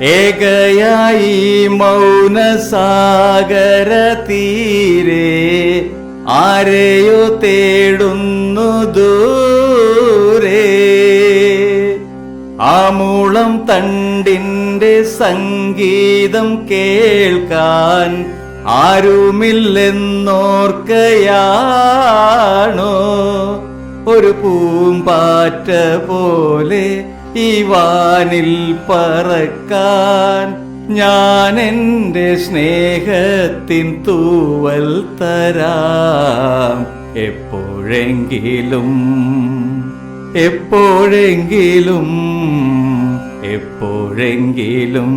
ഏകയായി മൗനസാഗര തീരെ ആരെയോ തേടുന്നു ദൂരെ. ആമൂളം തണ്ടിന്റെ സംഗീതം കേൾക്കാൻ ആരുമില്ലെന്നോർക്കയാണോ ഒരു പൂമ്പാറ്റ പോലെ ഈ വാനിൽ പറക്കാൻ ഞാൻ എൻ്റെ സ്നേഹത്തിൻ തൂവൽ തരാം എപ്പോഴെങ്കിലും എപ്പോഴെങ്കിലും എപ്പോഴെങ്കിലും.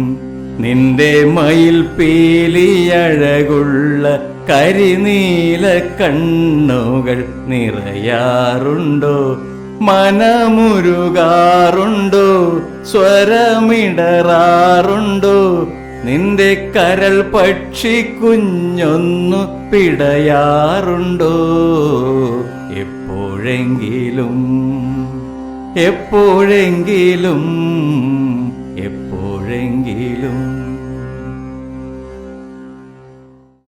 നിന്റെ മയിൽ പീലിയഴകുള്ള കരിനീല കണ്ണുകൾ നിറയാറുണ്ടോ, മനമുരുകാറുണ്ടോ, സ്വരമിടറാറുണ്ടോ, നിന്റെ കരൾ പക്ഷി കുഞ്ഞൊന്നു പിടയാറുണ്ടോ എപ്പോഴെങ്കിലും എപ്പോഴെങ്കിലും എപ്പോഴെങ്കിലും.